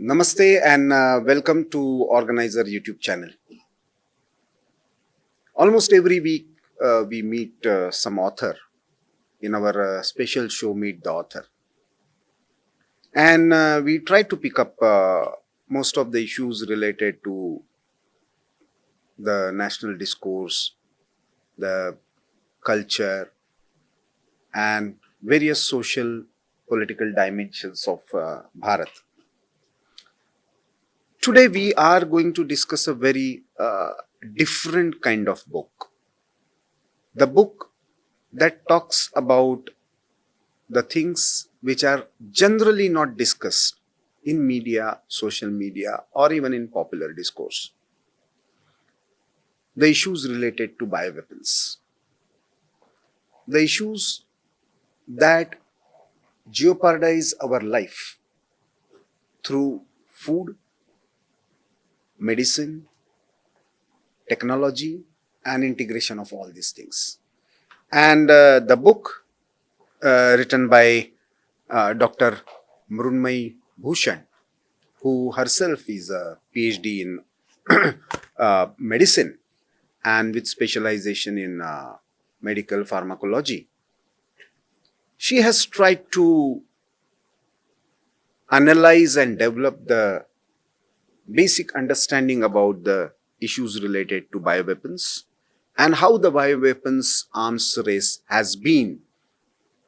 Namaste and welcome to Organiser YouTube channel. Almost every week we meet some author in our special show Meet the Author. And we try to pick up most of the issues related to the national discourse, the culture and various social political dimensions of Bharat. Today we are going to discuss a very different kind of book. The book that talks about the things which are generally not discussed in media, social media, or even in popular discourse. The issues related to bioweapons. The issues that jeopardize our life through food, medicine, technology, and integration of all these things. And the book written by Dr. Mrinmayee Bhushan, who herself is a PhD in medicine and with specialization in medical pharmacology. She has tried to analyze and develop the basic understanding about the issues related to bioweapons and how the bioweapons arms race has been,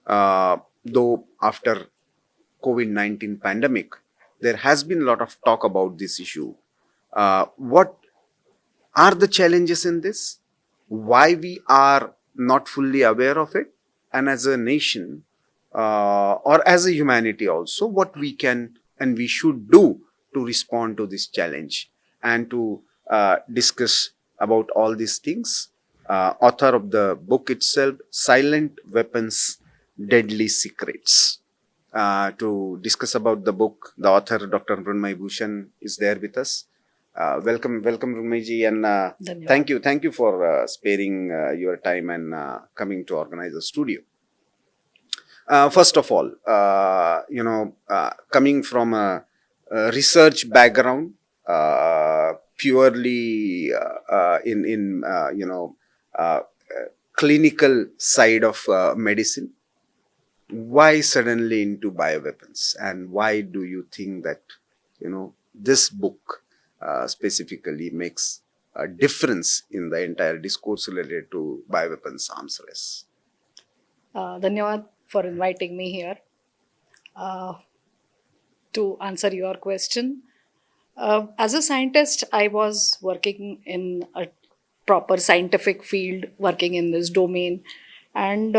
though after COVID-19 pandemic, there has been a lot of talk about this issue. What are the challenges in this? Why we are not fully aware of it? And as a nation or as a humanity also, what we can and we should do to respond to this challenge and to discuss about all these things. Author of the book itself, Silent Weapons, Deadly Secrets. To discuss about the book, the author, Dr. Mrinmayee Bhushan, is there with us. Welcome, Mrinmayee ji, and thank you for sparing your time and coming to organize a studio. First of all, coming from a research background, purely in clinical side of medicine, why suddenly into bioweapons, and why do you think that this book specifically makes a difference in the entire discourse related to bioweapons arms race? Dhanyawad for inviting me here. To answer your question, as a scientist, I was working in a proper scientific field, working in this domain. And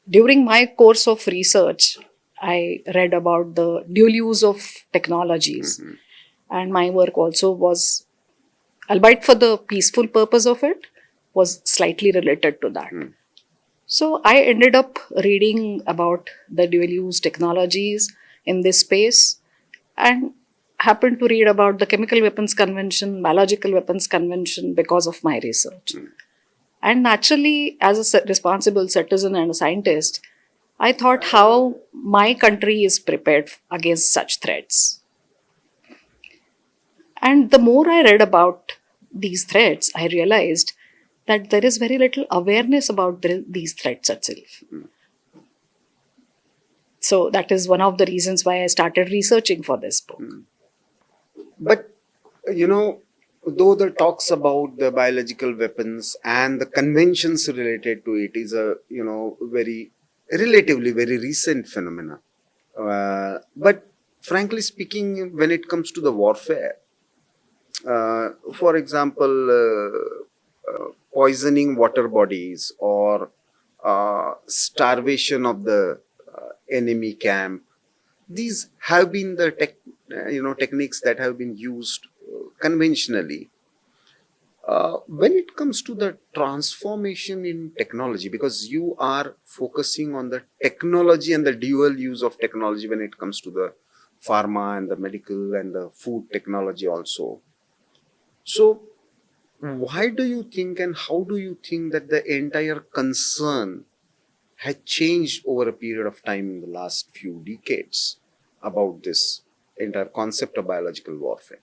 during my course of research, I read about the dual use of technologies. Mm-hmm. And my work also was, albeit for the peaceful purpose of it, was slightly related to that. Mm. So I ended up reading about the dual use technologies in this space and happened to read about the Chemical Weapons Convention, Biological Weapons Convention because of my research. And naturally, as a responsible citizen and a scientist, I thought how my country is prepared against such threats. And the more I read about these threats, I realized that there is very little awareness about these threats itself. So that is one of the reasons why I started researching for this book. But, though the talks about the biological weapons and the conventions related to it is a, relatively very recent phenomena. But frankly speaking, when it comes to the warfare, for example, poisoning water bodies or starvation of the enemy camp, these have been the techniques that have been used conventionally. When it comes to the transformation in technology, because you are focusing on the technology and the dual use of technology when it comes to the pharma and the medical and the food technology also. So why do you think and how do you think that the entire concern had changed over a period of time in the last few decades about this entire concept of biological warfare?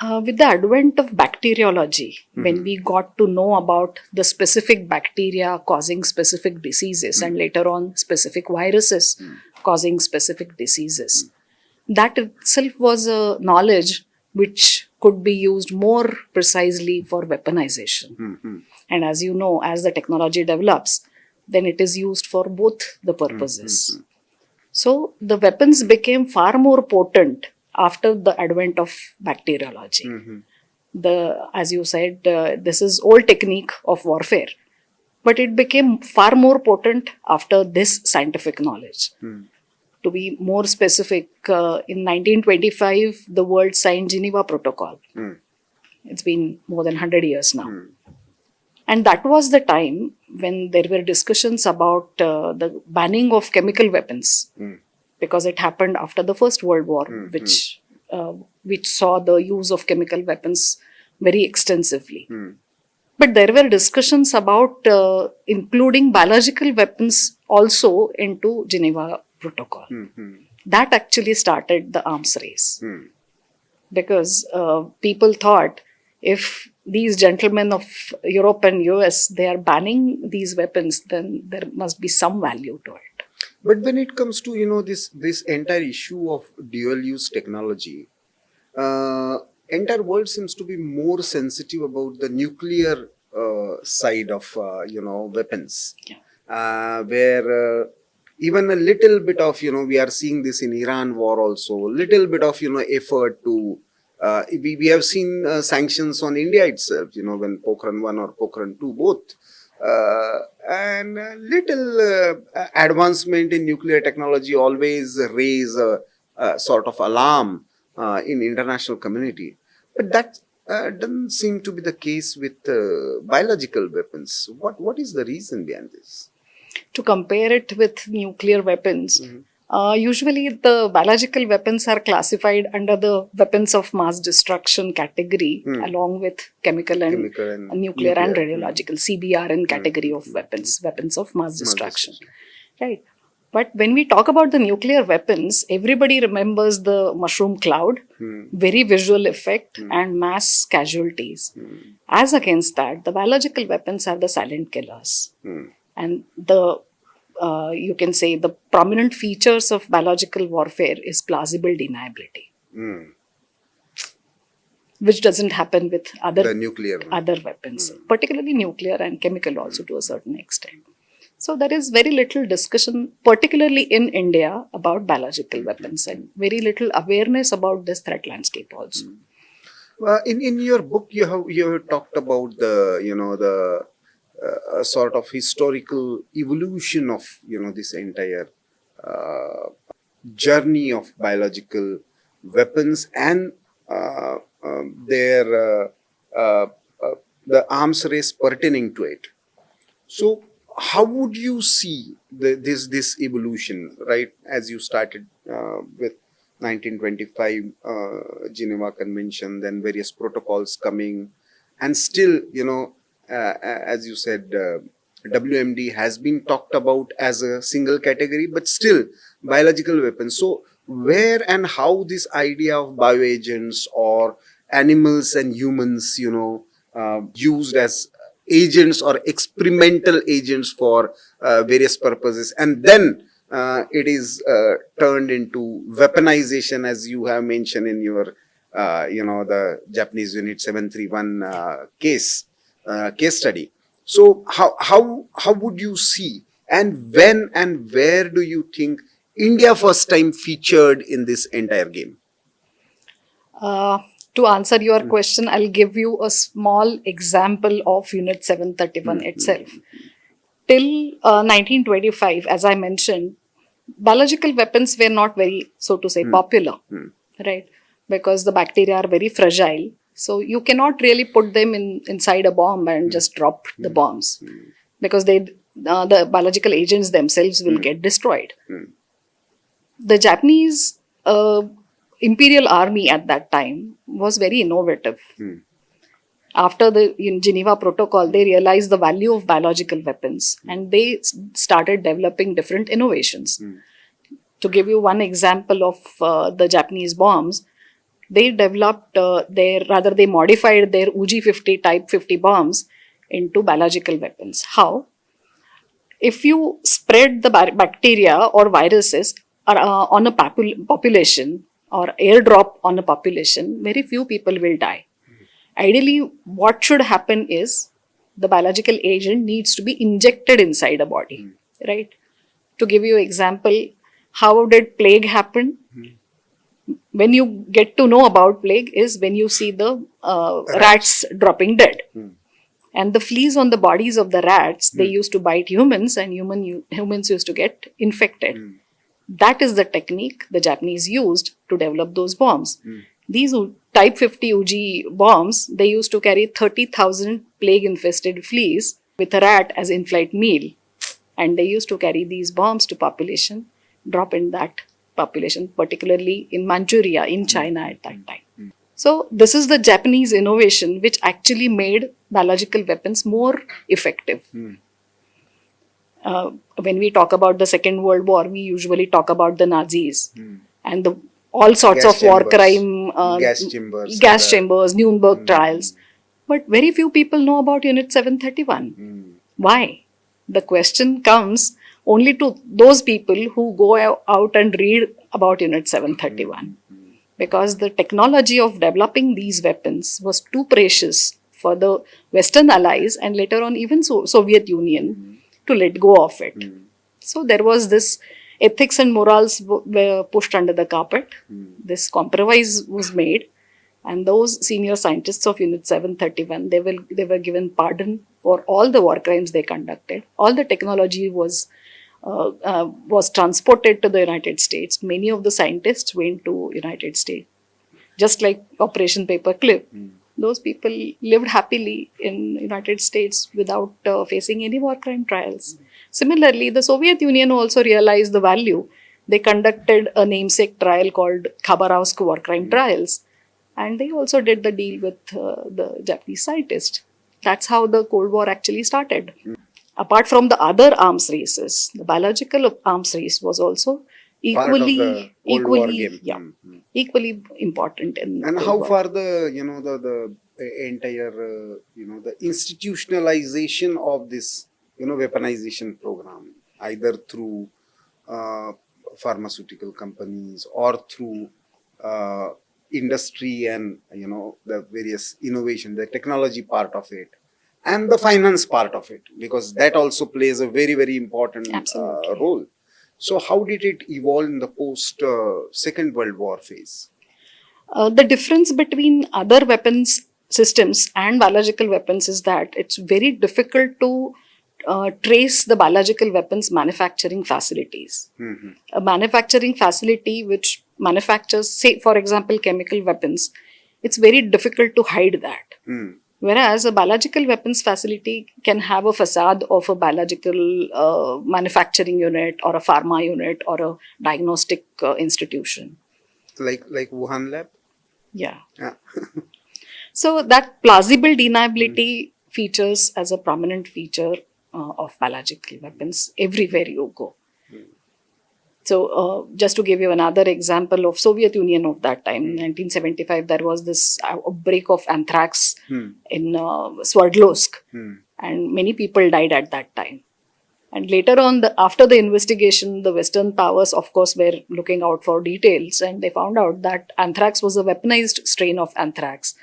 With the advent of bacteriology, when we got to know about the specific bacteria causing specific diseases and later on specific viruses causing specific diseases, that itself was a knowledge which could be used more precisely for weaponization. And as you know, as the technology develops, then it is used for both the purposes. So the weapons became far more potent after the advent of bacteriology. As you said, this is old technique of warfare, but it became far more potent after this scientific knowledge. To be more specific, in 1925, the world signed Geneva Protocol. It's been more than 100 years now. And that was the time when there were discussions about the banning of chemical weapons, because it happened after the First World War, which saw the use of chemical weapons very extensively. But there were discussions about including biological weapons also into Geneva Protocol. That actually started the arms race, because people thought, if these gentlemen of Europe and US, they are banning these weapons, then there must be some value to it. But when it comes to this entire issue of dual use technology, entire world seems to be more sensitive about the nuclear side of weapons, where even a little bit of we are seeing this in Iran war also, little bit of effort to we have seen sanctions on India itself, when Pokhran 1 or Pokhran 2 both, and little advancement in nuclear technology always raise a sort of alarm in international community. But that doesn't seem to be the case with biological weapons. What is the reason behind this? To compare it with nuclear weapons, usually the biological weapons are classified under the weapons of mass destruction category, along with chemical and nuclear and radiological, CBRN category of weapons of mass destruction. Right. But when we talk about the nuclear weapons, everybody remembers the mushroom cloud, very visual effect and mass casualties. As against that, the biological weapons are the silent killers. And you can say the prominent features of biological warfare is plausible deniability, which doesn't happen with other weapons, particularly nuclear and chemical also to a certain extent. So there is very little discussion, particularly in India, about biological weapons, and very little awareness about this threat landscape also. In your book, you have talked about the sort of historical evolution of this entire journey of biological weapons and their the arms race pertaining to it. So how would you see this evolution, right? As you started with 1925 Geneva Convention, then various protocols coming, and still, as you said, WMD has been talked about as a single category, but still biological weapons. So where and how this idea of bioagents or animals and humans, used as agents or experimental agents for various purposes, and then it is turned into weaponization, as you have mentioned in your the Japanese Unit 731 case study. So how would you see, and when and where do you think India first time featured in this entire game? To answer your question, I'll give you a small example of Unit 731 itself. Till 1925, as I mentioned, biological weapons were not very, so to say, popular, right? Because the bacteria are very fragile. So you cannot really put them inside a bomb and just drop the bombs, because the biological agents themselves will get destroyed. The Japanese Imperial Army at that time was very innovative. After the Geneva Protocol, they realized the value of biological weapons and they started developing different innovations. To give you one example of the Japanese bombs, they developed they modified their UG-50 Type 50 bombs into biological weapons. How? If you spread the bacteria or viruses on a population or airdrop on a population, very few people will die. Ideally, what should happen is the biological agent needs to be injected inside a body, right? To give you example, how did plague happen? When you get to know about plague is when you see the rats dropping dead. And the fleas on the bodies of the rats, they used to bite humans, and humans used to get infected. That is the technique the Japanese used to develop those bombs. These Type 50 UG bombs, they used to carry 30,000 plague-infested fleas with a rat as in-flight meal. And they used to carry these bombs to population, drop in that population, particularly in Manchuria, in China at that time. So this is the Japanese innovation which actually made biological weapons more effective. When we talk about the Second World War, we usually talk about the Nazis and all sorts Gas of war chambers, crime, gas chambers, Nuremberg trials. But very few people know about Unit 731. Why? The question comes only to those people who go out and read about Unit 731. Because the technology of developing these weapons was too precious for the Western allies and later on even Soviet Union to let go of it. So there was this ethics and morals were pushed under the carpet. This compromise was made, and those senior scientists of Unit 731, they were given pardon for all the war crimes they conducted. All the technology was transported to the United States. Many of the scientists went to United States, just like Operation Paperclip. Those people lived happily in United States without facing any war crime trials. Similarly, the Soviet Union also realized the value. They conducted a namesake trial called Khabarovsk war crime trials, and they also did the deal with the Japanese scientists. That's how the Cold War actually started. Apart from the other arms races, the biological arms race was also Part of the Cold War game. equally important in And Cold how War. far the entire the institutionalization of this weaponization program, either through uh, pharmaceutical companies or through industry and the various innovation, the technology part of it, and the finance part of it, because that also plays a very important Absolutely. role. So how did it evolve in the post Second World War phase? The difference between other weapons systems and biological weapons is that it's very difficult to trace the biological weapons manufacturing facilities. A manufacturing facility which manufactures, say, for example, chemical weapons, it's very difficult to hide that. Whereas a biological weapons facility can have a facade of a biological manufacturing unit or a pharma unit or a diagnostic institution. Like Wuhan lab? Yeah. Yeah. So that plausible deniability features as a prominent feature of biological weapons everywhere you go. So just to give you another example of Soviet Union of that time, in 1975, there was this outbreak of anthrax in Sverdlovsk, and many people died at that time. And later on, after the investigation, the Western powers, of course, were looking out for details, and they found out that anthrax was a weaponized strain of anthrax.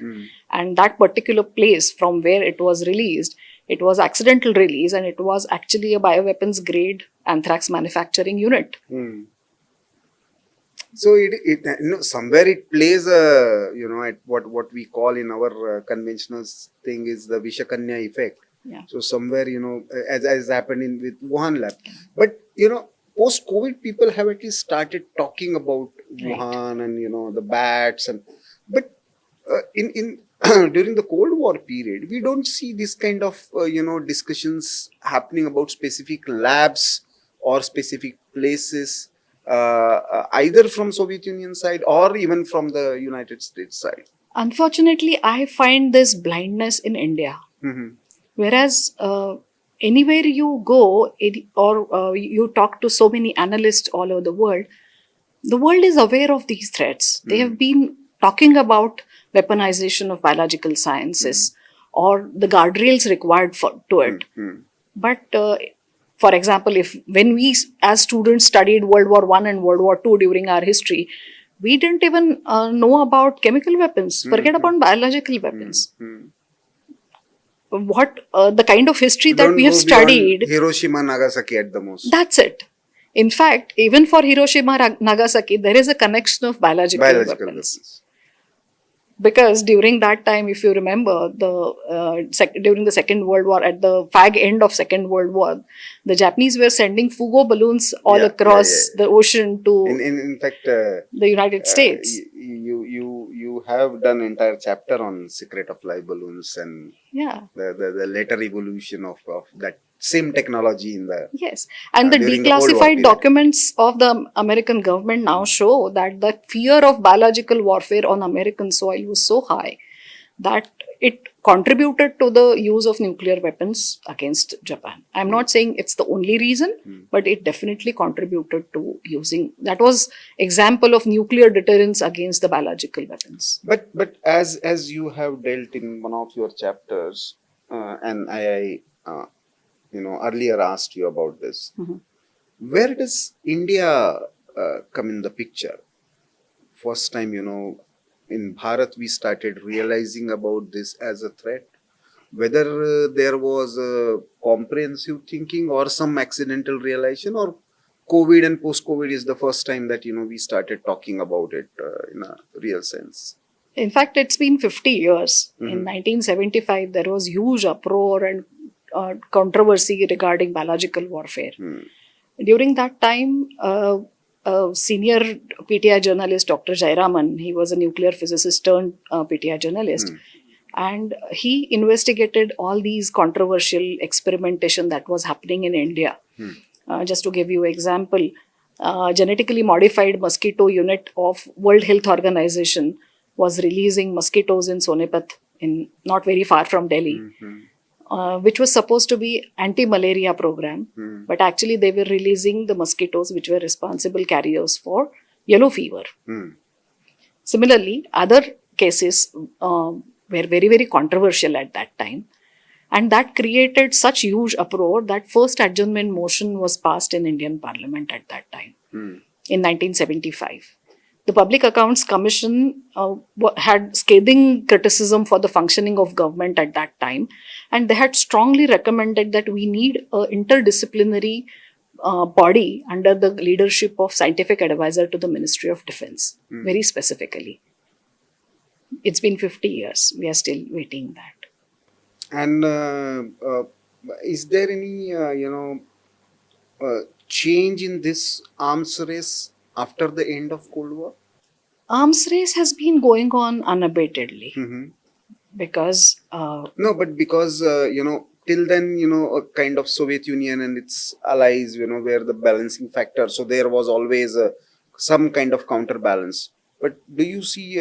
And that particular place from where it was released, it was accidental release, and it was actually a bioweapons grade anthrax manufacturing unit. So somewhere it plays a at what we call in our conventional thing is the Vishakanya effect. Yeah. So somewhere as happened in with Wuhan lab, but post COVID people have at least started talking about Wuhan and the bats but in during the Cold War period we don't see this kind of discussions happening about specific labs or specific places. Either from Soviet Union side or even from the United States side. Unfortunately, I find this blindness in India. Whereas anywhere you go or you talk to so many analysts all over the world, the world is aware of these threats. They have been talking about weaponization of biological sciences or the guardrails required to it. But for example, if when we as students studied World War I and World War II during our history, we didn't even know about chemical weapons. Forget about biological weapons. What the kind of history that Don't we have go beyond studied, Hiroshima, Nagasaki at the most. that's it. In fact, even for Hiroshima, Nagasaki, there is a connection of biological Biological weapons. weapons. Because during that time, if you remember, during the Second World War, at the fag end of Second World War, the Japanese were sending fugo balloons all across the ocean to In fact, the United States. you have done entire chapter on secret of live balloons and Yeah. the later evolution of that same technology in the Yes, and the during the Cold War declassified period. documents of the American government now show that the fear of biological warfare on American soil was so high that it contributed to the use of nuclear weapons against Japan. I'm not saying it's the only reason, but it definitely contributed to using. That was example of nuclear deterrence against the biological weapons. But as you have dealt in one of your chapters, and I earlier asked you about this. Where does India come in the picture? First time, in Bharat, we started realizing about this as a threat. Whether there was a comprehensive thinking or some accidental realization, or COVID and post-COVID is the first time that we started talking about it in a real sense. In fact, it's been 50 years. In 1975, there was huge uproar and controversy regarding biological warfare. During that time, a senior PTI journalist, Dr. Jairaman, he was a nuclear physicist turned PTI journalist, and he investigated all these controversial experimentation that was happening in India. Just to give you an example, genetically modified mosquito unit of World Health Organization was releasing mosquitoes in Sonepat, in not very far from Delhi, which was supposed to be anti-malaria program, but actually they were releasing the mosquitoes which were responsible carriers for yellow fever. Similarly, other cases were very, very controversial at that time. And that created such huge uproar that first adjournment motion was passed in Indian Parliament at that time, in 1975. The Public Accounts Commission had scathing criticism for the functioning of government at that time, and they had strongly recommended that we need an interdisciplinary body under the leadership of scientific advisor to the Ministry of Defense, very specifically. It's been 50 years. We are still waiting that. And is there any, change in this arms race after the end of Cold War? Arms race has been going on unabatedly because No, but because till then a kind of Soviet Union and its allies were the balancing factor, so there was always some kind of counterbalance. But do you see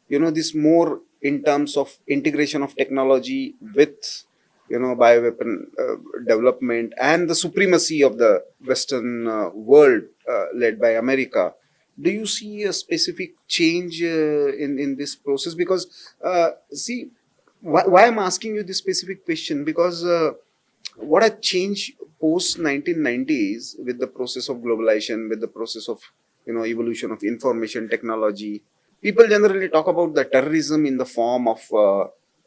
this more in terms of integration of technology with bioweapon development and the supremacy of the Western world led by America? Do you see a specific change in this process? Because see, why I'm asking you this specific question, because what a change post 1990s with the process of globalization, with the process of evolution of information technology. People generally talk about the terrorism in the form of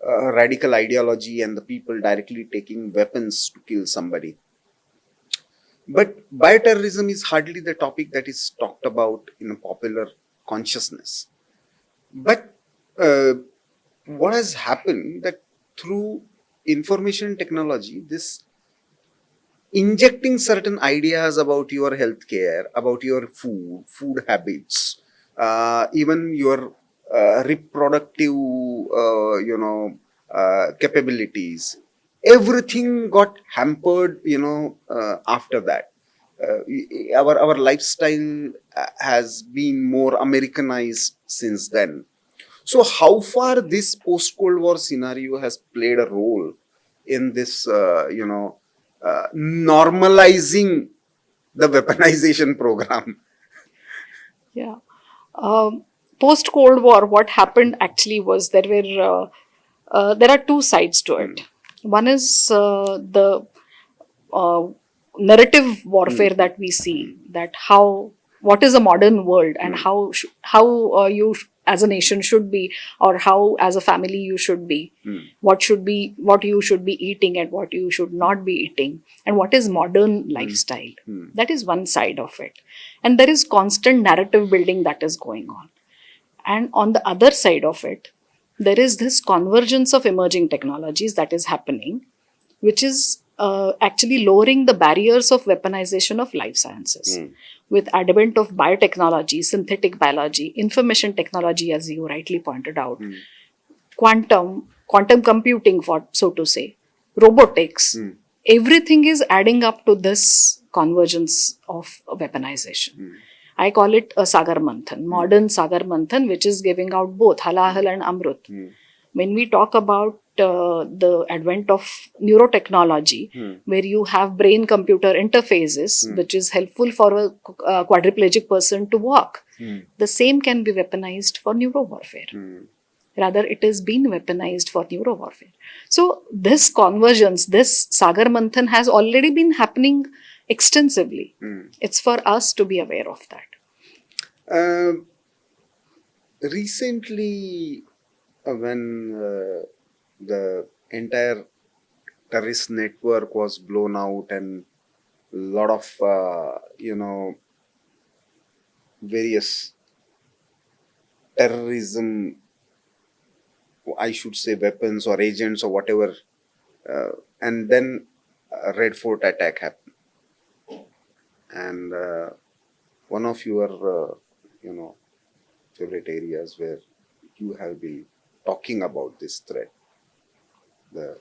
radical ideology and the people directly taking weapons to kill somebody. But bioterrorism is hardly the topic that is talked about in popular consciousness. But what has happened that through information technology, this injecting certain ideas about your healthcare, about your food habits, even your reproductive, capabilities, everything got hampered, after that. Our lifestyle has been more Americanized since then. So, how far this post-Cold War scenario has played a role in this, normalizing the weaponization program? Yeah. Post Cold War, what happened actually was there are two sides to it. One is the uh, narrative warfare that we see, that how what is a modern world and how you as a nation should be, or how as a family you should be, what you should be eating and what you should not be eating, and what is modern lifestyle. That is one side of it, and there is constant narrative building that is going on. And on the other side of it, there is this convergence of emerging technologies that is happening, which is actually lowering the barriers of weaponization of life sciences. With advent of biotechnology, synthetic biology, information technology, as you rightly pointed out, quantum computing, for so to say, robotics, everything is adding up to this convergence of weaponization. I call it a Sagar Manthan, modern Sagar Manthan, which is giving out both halahal and amrut. When we talk about the advent of neurotechnology, where you have brain computer interfaces, which is helpful for a quadriplegic person to walk, the same can be weaponized for neuro warfare. Rather, it is being weaponized for neuro warfare. So, this convergence, this Sagar Manthan has already been happening extensively. It's for us to be aware of that. Recently, when the entire terrorist network was blown out and a lot of various terrorism, I should say, weapons or agents or whatever, and then Red Fort attack happened, and one of your favorite areas where you have been talking about this threat, the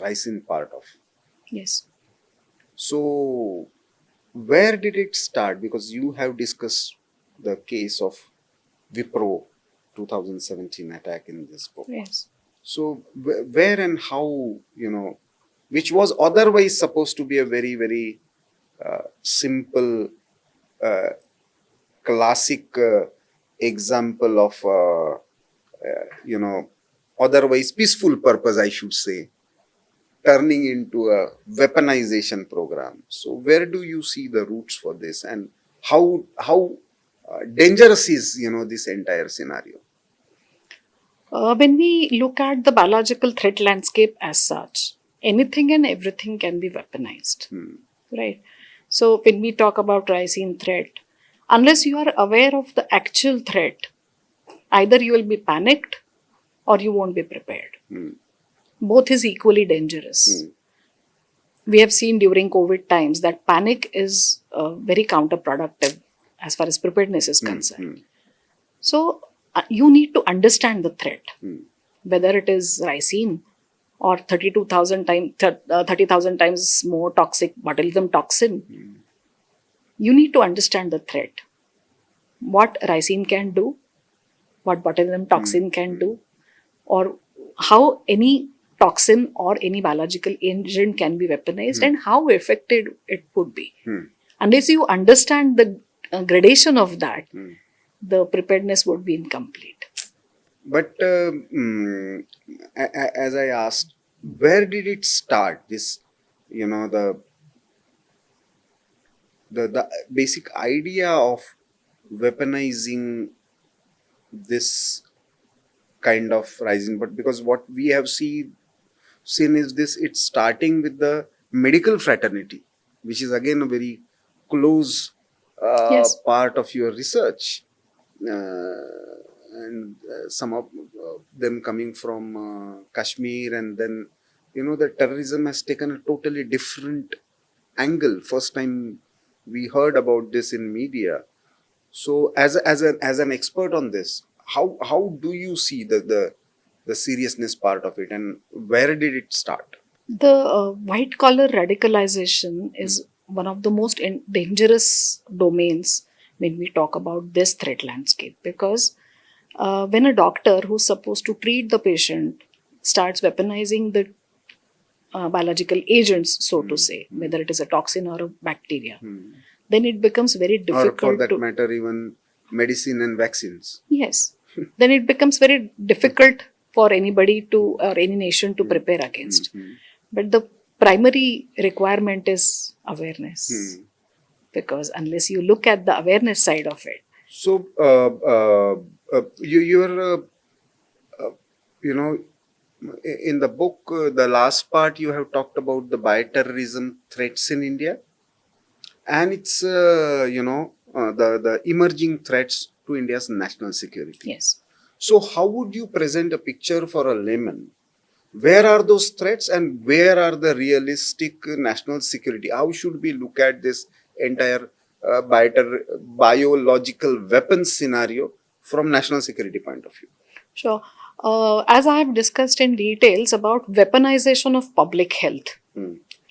rising part of. Yes. So, where did it start? Because you have discussed the case of Wipro 2017 attack in this book. Yes. So, where and how, which was otherwise supposed to be a very, very simple, classic example of, otherwise peaceful purpose, I should say, turning into a weaponization program. So where do you see the roots for this, and how dangerous is this entire scenario? When we look at the biological threat landscape as such, anything and everything can be weaponized, right? So when we talk about rising threat, unless you are aware of the actual threat, either you will be panicked or you won't be prepared. Both is equally dangerous. We have seen during COVID times that panic is very counterproductive as far as preparedness is concerned. So you need to understand the threat, whether it is ricin or 30,000 times more toxic botulism toxin. You need to understand the threat, what ricin can do, what botulism toxin can do, or how any toxin or any biological agent can be weaponized and how effective it would be. Unless you understand the gradation of that, the preparedness would be incomplete. But as I asked, where did it start? This, the basic idea of weaponizing this kind of rising, but because what we have seen is this, it's starting with the medical fraternity, which is again a very close Yes. part of your research, and some of them coming from Kashmir, and then the terrorism has taken a totally different angle. First time we heard about this in media. So as an expert on this, how do you see the seriousness part of it, and where did it start? The white collar radicalization is one of the most dangerous domains when we talk about this threat landscape, because when a doctor who's supposed to treat the patient starts weaponizing the biological agents, so to say, whether it is a toxin or a bacteria, then it becomes very Or for difficult that to. matter, even medicine and vaccines. Yes. Then it becomes very difficult for anybody to, or any nation to prepare against. But the primary requirement is awareness. Because unless you look at the awareness side of it. So, you know, in the book, the last part you have talked about the bioterrorism threats in India, and it's the emerging threats to India's national security. Yes. So, how would you present a picture for a layman? Where are those threats and where are the realistic national security? How should we look at this entire biological weapons scenario from national security point of view? Sure. As I have discussed in details about weaponization of public health,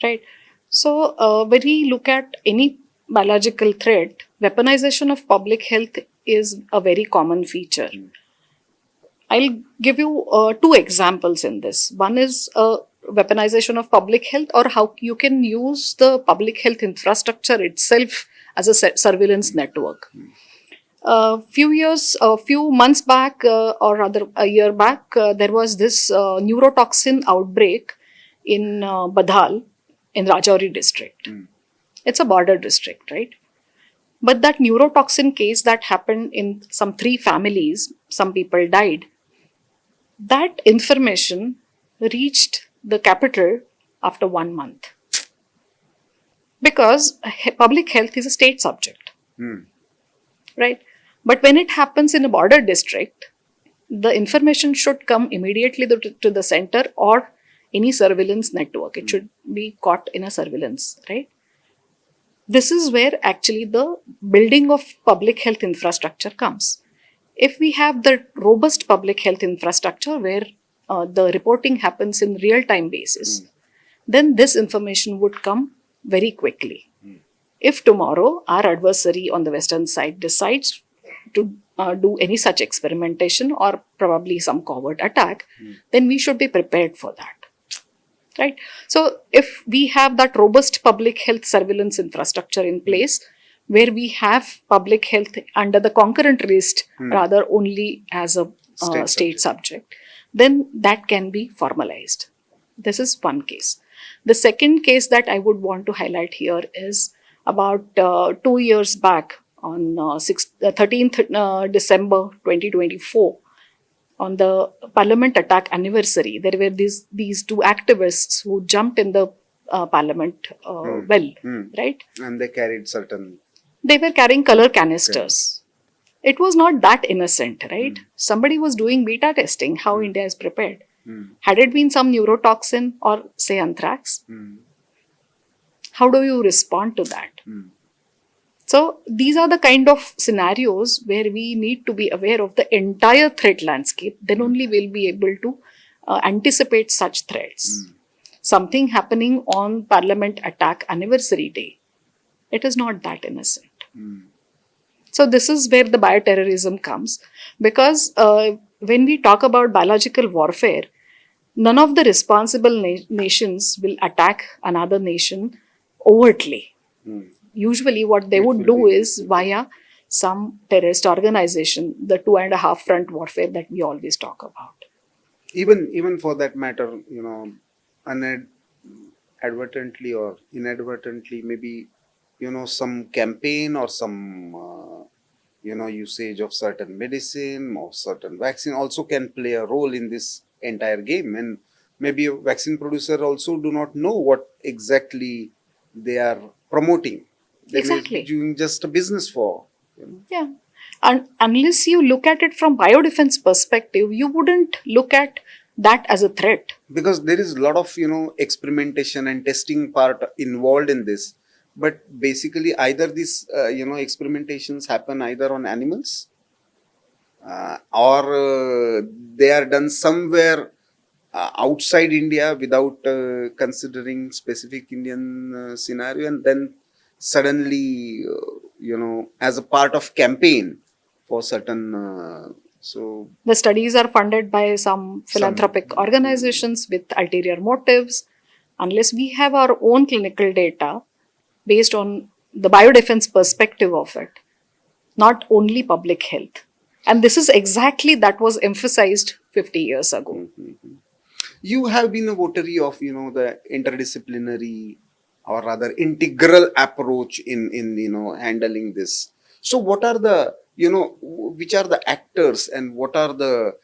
right? So, when we look at any biological threat, weaponization of public health is a very common feature. I'll give you two examples in this. One is weaponization of public health, or how you can use the public health infrastructure itself as a surveillance network. A few months back, or rather a year back, there was this neurotoxin outbreak in Badhal in Rajouri district. It's a border district, right? But that neurotoxin case that happened in some 3 families, some people died. That information reached the capital after 1 month. Because public health is a state subject. Right? But when it happens in a border district, the information should come immediately to the center or any surveillance network. It should be caught in a surveillance, right? This is where actually the building of public health infrastructure comes. If we have the robust public health infrastructure where the reporting happens in real-time basis, then this information would come very quickly. If tomorrow our adversary on the western side decides to do any such experimentation or probably some covert attack, then we should be prepared for that. Right? So, if we have that robust public health surveillance infrastructure in place, where we have public health under the concurrent list rather only as a state subject, then that can be formalized. This is one case. The second case that I would want to highlight here is about 2 years back on 13th December 2024, on the parliament attack anniversary, there were these 2 activists who jumped in the parliament right? And they carried certain... They were carrying color canisters. It was not that innocent, right? Somebody was doing beta testing, how India is prepared. Had it been some neurotoxin or say anthrax, how do you respond to that? So these are the kind of scenarios where we need to be aware of the entire threat landscape. Then only we'll be able to anticipate such threats. Something happening on parliament attack anniversary day, it is not that innocent. So this is where the bioterrorism comes, because when we talk about biological warfare, none of the responsible nations will attack another nation overtly. Usually what they would do is via some terrorist organization, the 2.5 front warfare that we always talk about. Even for that matter, inadvertently or inadvertently, maybe, some campaign or some, usage of certain medicine or certain vaccine also can play a role in this entire game. And maybe a vaccine producer also do not know what exactly they are promoting. They Exactly. may be doing just a business for. Yeah. And unless you look at it from biodefense perspective, you wouldn't look at that as a threat. Because there is a lot of, experimentation and testing part involved in this. But basically either these, experimentations happen either on animals or they are done somewhere outside India without considering specific Indian scenario, and then suddenly, as a part of campaign for certain, so The studies are funded by some philanthropic organizations with ulterior motives. Unless we have our own clinical data based on the biodefense perspective of it, not only public health. And this is exactly that was emphasized 50 years ago. You have been a votary of, the interdisciplinary or rather integral approach in handling this. So what are the, which are the actors and what are the,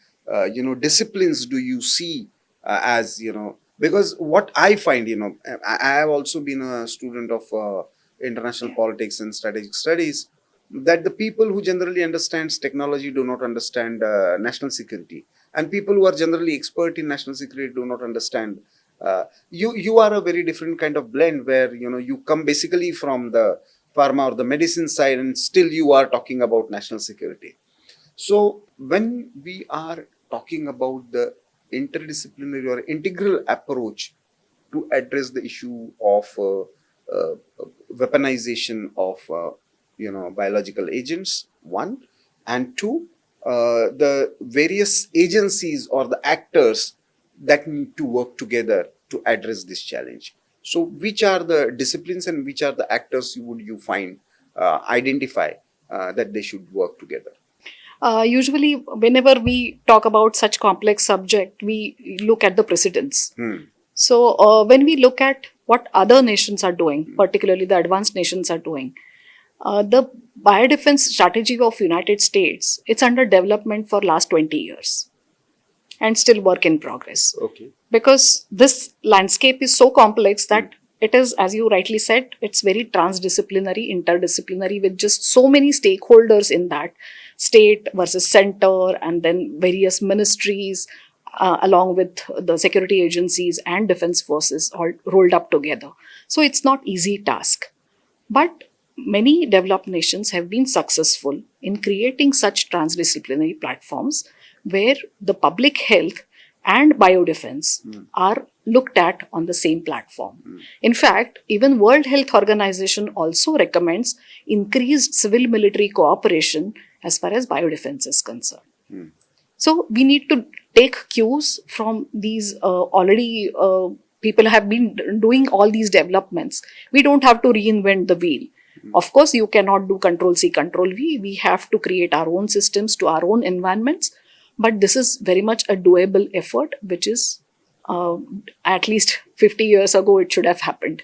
disciplines do you see as, because what I find, I have also been a student of international politics and strategic studies, that the people who generally understands technology do not understand national security, and people who are generally expert in national security do not understand. You are a very different kind of blend, where you come basically from the pharma or the medicine side, and still you are talking about national security. So when we are talking about the interdisciplinary or integral approach to address the issue of uh, weaponization of biological agents, one, and two, the various agencies or the actors that need to work together to address this challenge. So which are the disciplines and which are the actors you find identify that they should work together? Usually, whenever we talk about such complex subject, we look at the precedents. So, when we look at what other nations are doing, particularly the advanced nations are doing, the biodefense strategy of United States, it's under development for last 20 years and still work in progress. Okay. Because this landscape is so complex that it is, as you rightly said, it's very transdisciplinary, interdisciplinary, with just so many stakeholders in that, state versus center, and then various ministries, along with the security agencies and defense forces all rolled up together. So it's not easy task. But many developed nations have been successful in creating such transdisciplinary platforms where the public health and biodefense are looked at on the same platform. In fact, even World Health Organization also recommends increased civil military cooperation as far as biodefense is concerned. So we need to take cues from these already people have been doing all these developments. We don't have to reinvent the wheel. Of course, you cannot do control C, control V. We have to create our own systems to our own environments. But this is very much a doable effort, which is at least 50 years ago, it should have happened.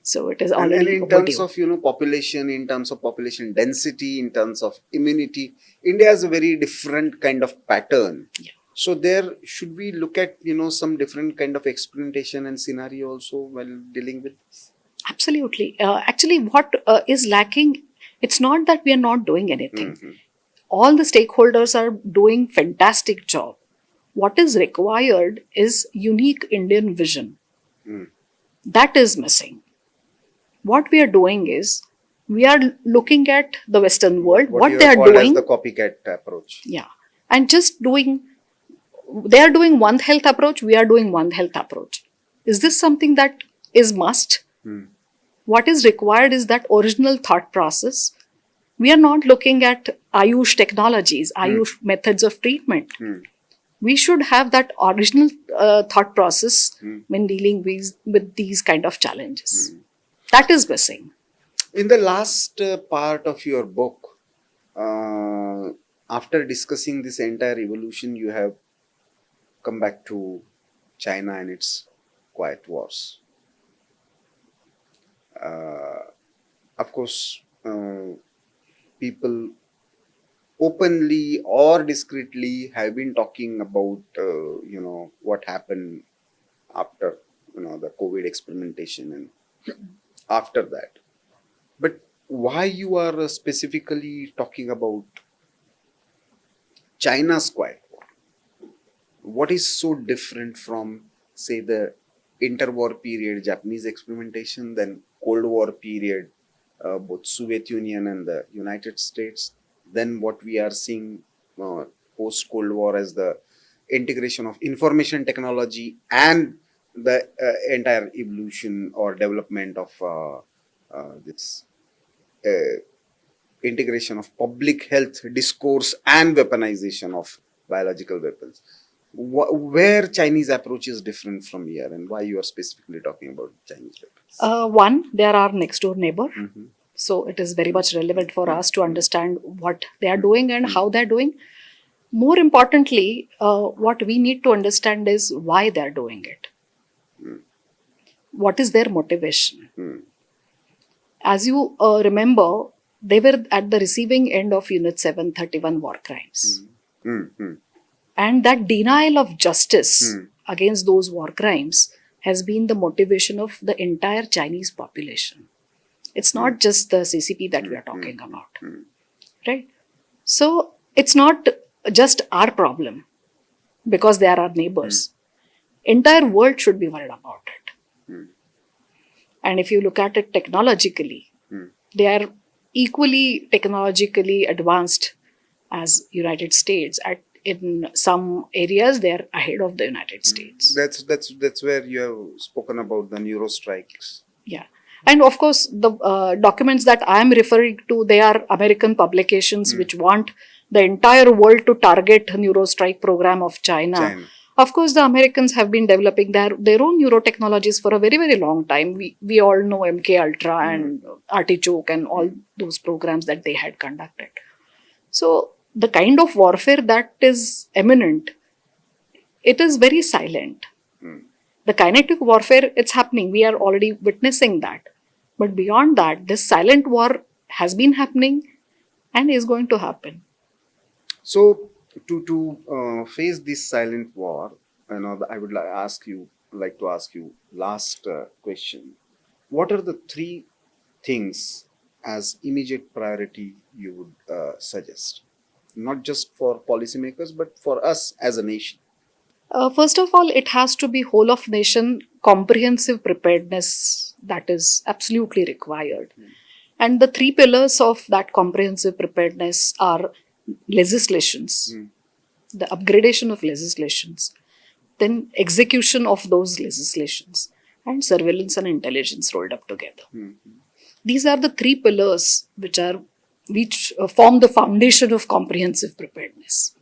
So it is And already in terms overdue. of population, in terms of population density, in terms of immunity, India has a very different kind of pattern. Yeah. So there should we look at some different kind of experimentation and scenario also while dealing with this. Absolutely. Actually, what is lacking, it's not that we are not doing anything. All the stakeholders are doing fantastic job. What is required is unique Indian vision. That is missing. What we are doing is we are looking at the Western world, What what you they have are called as doing, the copycat approach. yeah, and just doing. They are doing One Health approach. We are doing One Health approach. Is this something that is must? What is required is that original thought process. We are not looking at Ayush technologies, Ayush methods of treatment. We should have that original thought process when dealing with these kind of challenges. That is missing. In the last part of your book, after discussing this entire evolution, you have come back to China and its quiet wars. Of course, people openly or discreetly have been talking about what happened after the COVID experimentation and after that. But why you are specifically talking about China's quiet war? What is so different from, say, the interwar period Japanese experimentation, then Cold War period, both Soviet Union and the United States, then what we are seeing post Cold War as the integration of information technology and the entire evolution or development of this integration of public health discourse and weaponization of biological weapons. Where Chinese approach is different from here, and why you are specifically talking about Chinese weapons? One, they are our next door neighbor. So it is very much relevant for us to understand what they are doing and how they're doing. More importantly, what we need to understand is why they're doing it. What is their motivation? As you remember, they were at the receiving end of Unit 731 war crimes. And that denial of justice against those war crimes has been the motivation of the entire Chinese population. It's not just the CCP that we are talking about, right? So it's not just our problem because they are our neighbors. Entire world should be worried about it. And if you look at it technologically, they are equally technologically advanced as United States. In some areas, they are ahead of the United States. That's where you have spoken about the neuro strikes. Yeah. And of course, the documents that I am referring to, they are American publications which want the entire world to target neurostrike program of China. Of course, the Americans have been developing their own neurotechnologies for a very, very long time. We all know MK Ultra and Artichoke and all those programs that they had conducted. So the kind of warfare that is imminent, it is very silent. The kinetic warfare, it's happening. We are already witnessing that. But beyond that, this silent war has been happening and is going to happen. So to face this silent war, I would like to ask you last question. What are the three things as immediate priority you would suggest, not just for policymakers but for us as a nation? First of all, it has to be whole of nation comprehensive preparedness that is absolutely required. And the three pillars of that comprehensive preparedness are legislations, the upgradation of legislations, then execution of those legislations, and surveillance and intelligence rolled up together. These are the three pillars which form the foundation of comprehensive preparedness.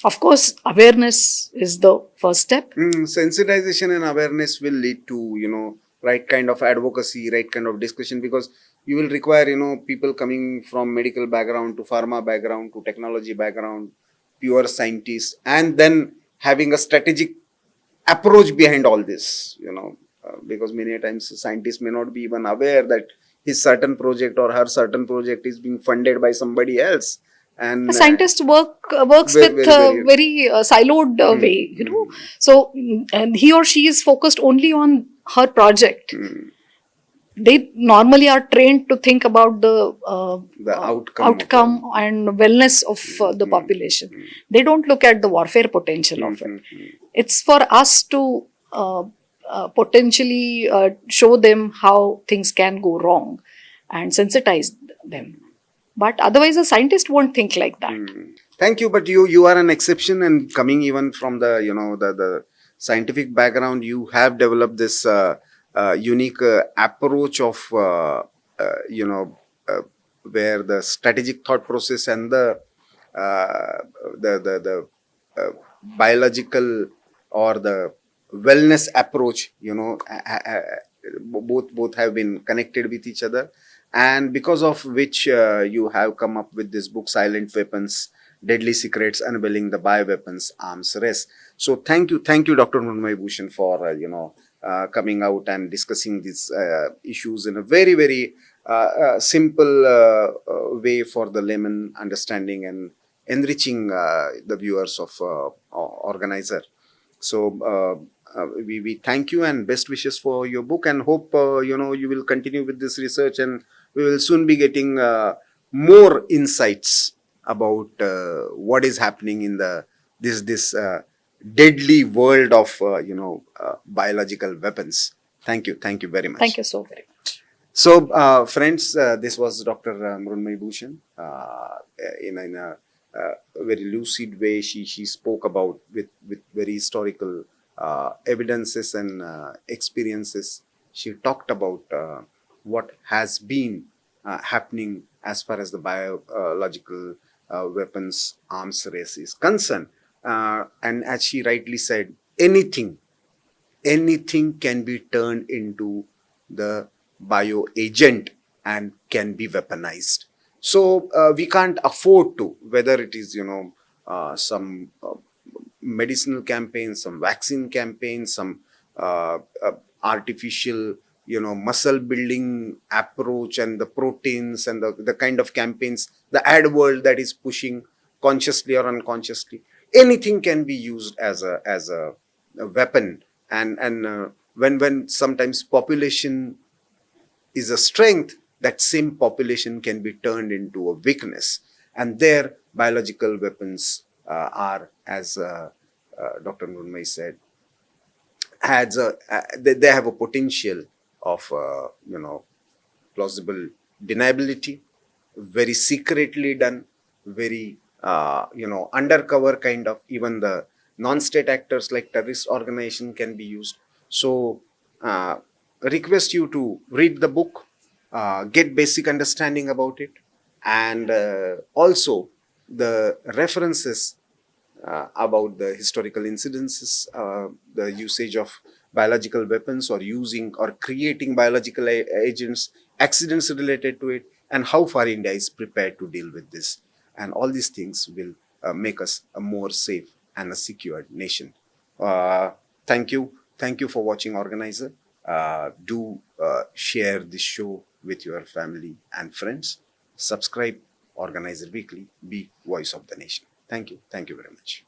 Of course, awareness is the first step. Sensitization and awareness will lead to, right kind of advocacy, right kind of discussion, because you will require, people coming from medical background to pharma background to technology background, pure scientists, and then having a strategic approach behind all this, because many times scientists may not be even aware that his certain project or her certain project is being funded by somebody else. And a scientist works very, with very, very siloed way, So, and he or she is focused only on her project. They normally are trained to think about the outcome and wellness of the population. They don't look at the warfare potential of it. It's for us to potentially show them how things can go wrong and sensitize them. But otherwise, a scientist won't think like that. Thank you, but you are an exception, and coming even from the the scientific background, you have developed this unique approach of where the strategic thought process and the biological or the wellness approach, both have been connected with each other, and because of which you have come up with this book, Silent Weapons, Deadly Secrets, Unveiling the Bioweapons Arms Race. So thank you, Dr. Mrinmayee Bhushan, for coming out and discussing these issues in a very, very simple way for the layman understanding and enriching the viewers of Organiser. So we thank you and best wishes for your book, and hope you will continue with this research, and we will soon be getting more insights about what is happening in this deadly world of biological weapons. Thank you very much. Thank you so very much. So friends, this was Dr. Mrinmayee Bhushan. In a very lucid way, she spoke about with very historical evidences and experiences. She talked about what has been happening as far as the biological weapons arms race is concerned. And as she rightly said, anything can be turned into the bio agent and can be weaponized. So we can't afford to, whether it is, some medicinal campaigns, some vaccine campaigns, some artificial, muscle building approach, and the proteins and the kind of campaigns, the ad world that is pushing consciously or unconsciously. Anything can be used as a weapon. And when sometimes population is a strength, that same population can be turned into a weakness. And there, biological weapons are, as Dr. Mrinmayee said, they have a potential of, plausible deniability, very secretly done, very, undercover kind of. Even the non-state actors like terrorist organization can be used. So, request you to read the book, get basic understanding about it, and also the references about the historical incidences, the usage of biological weapons, or using or creating biological agents, accidents related to it, and how far India is prepared to deal with this. And all these things will make us a more safe and a secured nation. Uh, Thank you. Thank you for watching Organizer. Do share this show with your family and friends. Subscribe Organizer Weekly. Be voice of the nation. Thank you. Thank you very much.